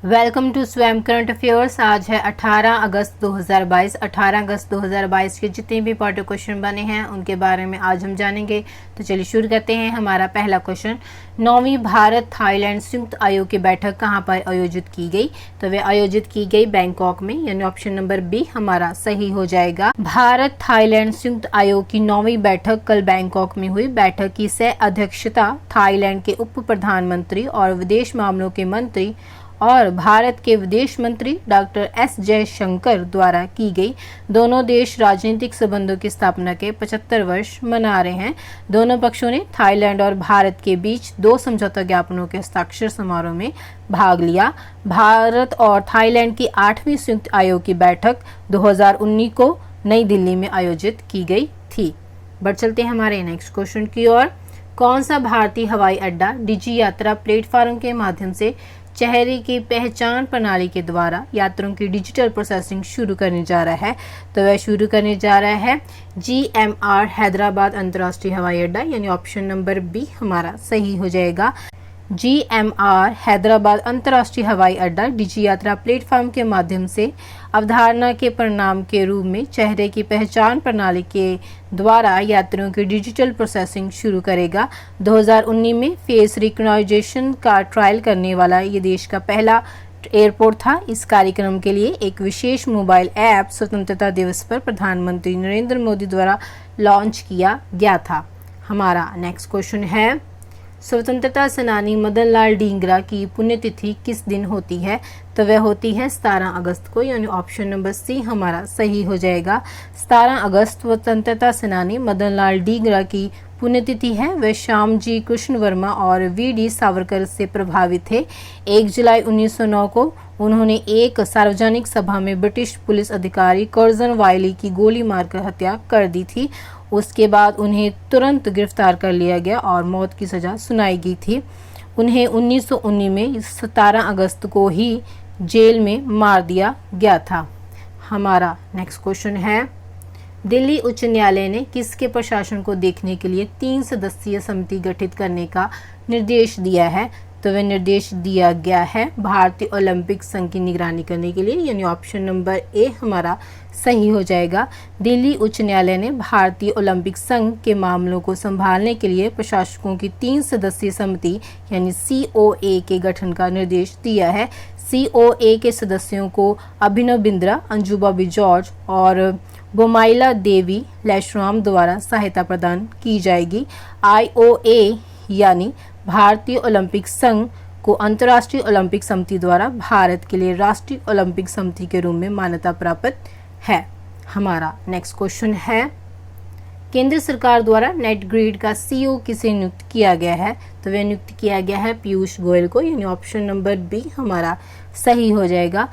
Welcome to स्वयं current affairs. आज है 18 अगस्त 2022। 18 अगस्त 2022 के जितने भी इंपॉर्टेंट क्वेश्चन बने हैं उनके बारे में आज हम जानेंगे। तो चलिए शुरू करते हैं। हमारा पहला क्वेश्चन, 9वीं भारत थाईलैंड संयुक्त आयोग की बैठक कहां पर आयोजित की गई? तो वह आयोजित की गई बैंकॉक में, यानी ऑप्शन नंबर बी हमारा सही हो जाएगा। भारत थाईलैंड संयुक्त आयोग की 9वीं बैठक कल बैंकॉक में हुई। बैठक की सह अध्यक्षता थाईलैंड के उप प्रधानमंत्री और विदेश मामलों के मंत्री और भारत के विदेश मंत्री डॉक्टर एस जयशंकर द्वारा की गई। दोनों देश राजनीतिक संबंधों की स्थापना के 75 वर्ष मना रहे हैं। दोनों पक्षों ने थाईलैंड और भारत के बीच 2 समझौता ज्ञापनों के हस्ताक्षर समारोह में भाग लिया। भारत और थाईलैंड की 8वीं संयुक्त आयोग की बैठक 2019 को नई दिल्ली में आयोजित की गई थी। बढ़ चलते हैं हमारे नेक्स्ट क्वेश्चन की ओर। कौन सा भारतीय हवाई अड्डा डिजी यात्रा प्लेटफॉर्म के माध्यम से चेहरे की पहचान प्रणाली के द्वारा यात्रियों की डिजिटल प्रोसेसिंग शुरू करने जा रहा है? तो वह शुरू करने जा रहा है GMR हैदराबाद अंतर्राष्ट्रीय हवाई अड्डा, यानी ऑप्शन नंबर बी हमारा सही हो जाएगा। GMR हैदराबाद अंतर्राष्ट्रीय हवाई अड्डा डिजी यात्रा प्लेटफॉर्म के माध्यम से अवधारणा के परिणाम के रूप में चेहरे की पहचान प्रणाली के द्वारा यात्रियों की डिजिटल प्रोसेसिंग शुरू करेगा। 2019 में फेस रिकग्नाइजेशन का ट्रायल करने वाला ये देश का पहला एयरपोर्ट था। इस कार्यक्रम के लिए एक विशेष मोबाइल ऐप स्वतंत्रता दिवस पर प्रधानमंत्री नरेंद्र मोदी द्वारा लॉन्च किया गया था। हमारा नेक्स्ट क्वेश्चन है, स्वतंत्रता सेनानी मदन लाल डींगरा की पुण्यतिथि किस दिन होती है? तो वह होती है 17 अगस्त को, यानी ऑप्शन नंबर सी हमारा सही हो जाएगा। 17 अगस्त स्वतंत्रता सेनानी मदन लाल डींगरा की पुण्यतिथि है। वे श्यामजी कृष्ण वर्मा और VD सावरकर से प्रभावित थे। 1 जुलाई 1909 को उन्होंने एक सार्वजनिक सभा में ब्रिटिश पुलिस अधिकारी कर्जन वायली की गोली मारकर हत्या कर दी थी। उसके बाद उन्हें तुरंत गिरफ्तार कर लिया गया और मौत की सजा सुनाई गई थी। उन्हें 1919 में 17 अगस्त को ही जेल में मार दिया गया था। हमारा नेक्स्ट क्वेश्चन है, दिल्ली उच्च न्यायालय ने किसके प्रशासन को देखने के लिए 3 सदस्यीय समिति गठित करने का निर्देश दिया है? तो वह निर्देश दिया गया है भारतीय ओलंपिक संघ की निगरानी करने के लिए, यानी ऑप्शन नंबर ए हमारा सही हो जाएगा। दिल्ली उच्च न्यायालय ने भारतीय ओलंपिक संघ के मामलों को संभालने के लिए प्रशासकों की 3 सदस्यीय समिति यानी COA के गठन का निर्देश दिया है। COA के सदस्यों को अभिनव बिंद्रा, अंजू बॉबी जॉर्ज और बोमाइला देवी लैशराम द्वारा सहायता प्रदान की जाएगी। IOA यानी भारतीय ओलंपिक संघ को अंतर्राष्ट्रीय ओलंपिक समिति द्वारा भारत के लिए राष्ट्रीय ओलंपिक समिति के रूप में मान्यता प्राप्त है। हमारा नेक्स्ट क्वेश्चन है, केंद्र सरकार द्वारा नेट ग्रिड का CEO किसे नियुक्त किया गया है? तो वह नियुक्त किया गया है पीयूष गोयल को, यानी ऑप्शन नंबर बी हमारा सही हो जाएगा।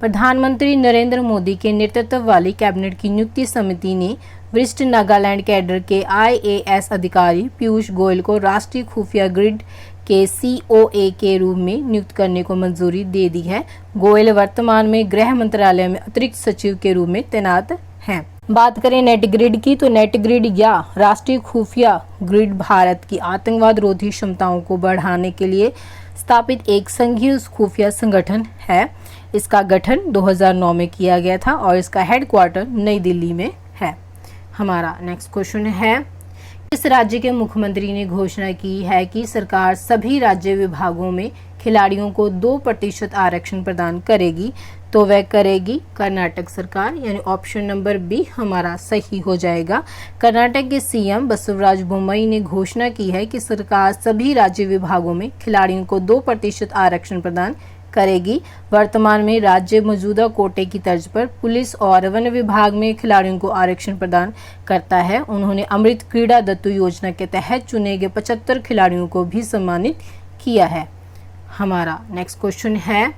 प्रधानमंत्री नरेंद्र मोदी के नेतृत्व वाली कैबिनेट की नियुक्ति समिति ने वरिष्ठ नागालैंड कैडर के IAS अधिकारी पीयूष गोयल को राष्ट्रीय खुफिया ग्रिड के COA के रूप में नियुक्त करने को मंजूरी दे दी है। गोयल वर्तमान में गृह मंत्रालय में अतिरिक्त सचिव के रूप में तैनात हैं। बात करें नेट ग्रिड की, तो नेट ग्रिड या राष्ट्रीय खुफिया ग्रिड भारत की आतंकवाद रोधी क्षमताओं को बढ़ाने के लिए स्थापित एक संघीय खुफिया संगठन है। इसका गठन 2009 में किया गया था और इसका हेडक्वार्टर नई दिल्ली में है। हमारा नेक्स्ट क्वेश्चन है, इस राज्य के मुख्यमंत्री ने घोषणा की है कि सरकार सभी राज्य विभागों में खिलाड़ियों को 2% आरक्षण प्रदान करेगी? तो वह करेगी कर्नाटक सरकार, यानी ऑप्शन नंबर बी हमारा सही हो जाएगा। कर्नाटक के CM बसवराज बोम्मई ने घोषणा की है कि सरकार सभी राज्य विभागों में खिलाड़ियों को 2% आरक्षण प्रदान करेगी। वर्तमान में राज्य मौजूदा कोटे की तर्ज पर पुलिस और वन विभाग में खिलाड़ियों को आरक्षण प्रदान करता है। उन्होंने अमृत क्रीड़ा दत्तू योजना के तहत चुने गए 75 खिलाड़ियों को भी सम्मानित किया है। हमारा नेक्स्ट क्वेश्चन है,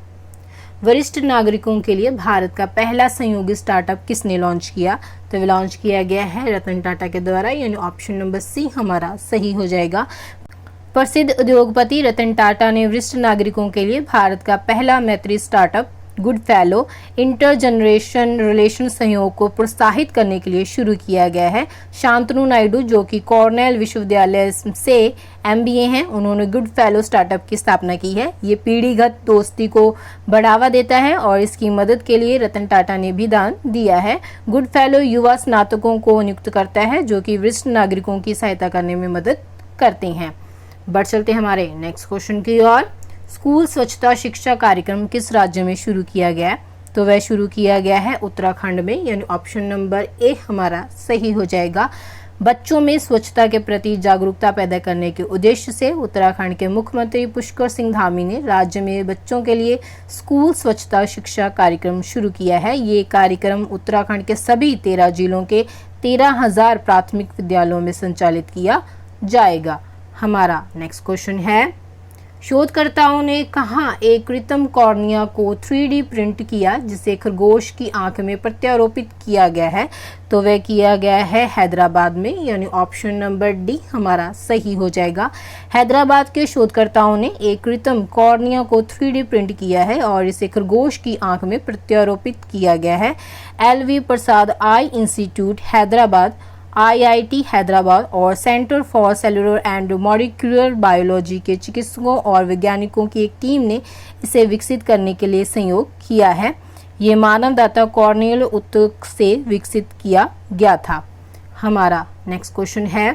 वरिष्ठ नागरिकों के लिए भारत का पहला सहयोगी स्टार्टअप किसने लॉन्च किया? तो वह लॉन्च किया गया है रतन टाटा के द्वारा, यानी ऑप्शन नंबर सी हमारा सही हो जाएगा। प्रसिद्ध उद्योगपति रतन टाटा ने वरिष्ठ नागरिकों के लिए भारत का पहला मैत्री startup good fellow inter generation relation सहयोग को प्रोत्साहित करने के लिए शुरू किया गया है। शांतनु नायडू जो कि कॉर्नेल विश्वविद्यालय से MBA हैं, उन्होंने गुड फेलो स्टार्टअप की स्थापना की है। ये पीढ़ीगत दोस्ती को बढ़ावा देता है और इसकी मदद के लिए रतन टाटा ने भी दान दिया है। गुड फेलो युवा स्नातकों को नियुक्त करता है जो कि वरिष्ठ नागरिकों की सहायता करने में मदद करते हैं। बढ़ चलते हमारे नेक्स्ट क्वेश्चन की ओर। स्कूल स्वच्छता शिक्षा कार्यक्रम किस राज्य में शुरू किया गया है? तो वह शुरू किया गया है उत्तराखंड में, यानी ऑप्शन नंबर ए हमारा सही हो जाएगा। बच्चों में स्वच्छता के प्रति जागरूकता पैदा करने के उद्देश्य से उत्तराखंड के मुख्यमंत्री पुष्कर सिंह धामी ने राज्य में बच्चों के लिए स्कूल स्वच्छता शिक्षा कार्यक्रम शुरू किया है। ये कार्यक्रम उत्तराखंड के सभी 13 जिलों के 13,000 प्राथमिक विद्यालयों में संचालित किया जाएगा। हमारा नेक्स्ट क्वेश्चन है, शोधकर्ताओं ने कहाँ एक कृत्रिम कॉर्निया को 3D प्रिंट किया जिसे खरगोश की आंख में प्रत्यारोपित किया गया है? तो वह किया गया है हैदराबाद में, यानी ऑप्शन नंबर डी हमारा सही हो जाएगा। हैदराबाद के शोधकर्ताओं ने एक कृत्रिम कॉर्निया को 3D प्रिंट किया है और इसे खरगोश की आंख में प्रत्यारोपित किया गया है। LV प्रसाद आई इंस्टीट्यूट हैदराबाद, IIT हैदराबाद और centre for cellular and molecular biology के चिकित्सकों और वैज्ञानिकों की एक टीम ने इसे विकसित करने के लिए सहयोग किया है। ये मानवदाता कॉर्नियल ऊतक से विकसित किया गया था। हमारा नेक्स्ट क्वेश्चन है,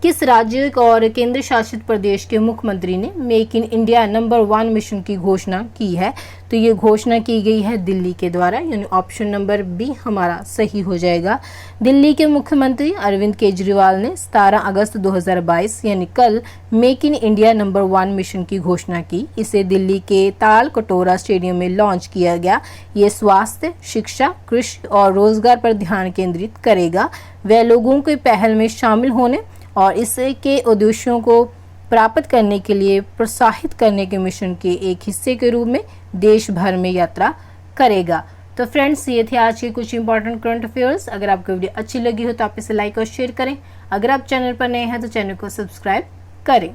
किस राज्य और केंद्र शासित प्रदेश के मुख्यमंत्री ने make in India number 1 mission की घोषणा की है? तो ये घोषणा की गई है दिल्ली के द्वारा, यानी ऑप्शन नंबर बी हमारा सही हो जाएगा। दिल्ली के मुख्यमंत्री अरविंद केजरीवाल ने 17 अगस्त 2022 यानी कल make in India number 1 mission की घोषणा की। इसे दिल्ली के ताल कटोरा स्टेडियम में लॉन्च किया गया। ये स्वास्थ्य, शिक्षा, कृषि और रोजगार पर ध्यान केंद्रित करेगा। वह लोगों के पहल में शामिल होने और इसके उद्देश्यों को प्राप्त करने के लिए प्रोत्साहित करने के मिशन के एक हिस्से के रूप में देश भर में यात्रा करेगा। तो फ्रेंड्स, ये थे आज के कुछ इंपॉर्टेंट करंट अफेयर्स। अगर आपको वीडियो अच्छी लगी हो तो आप इसे लाइक और शेयर करें। अगर आप चैनल पर नए हैं तो चैनल को सब्सक्राइब करें।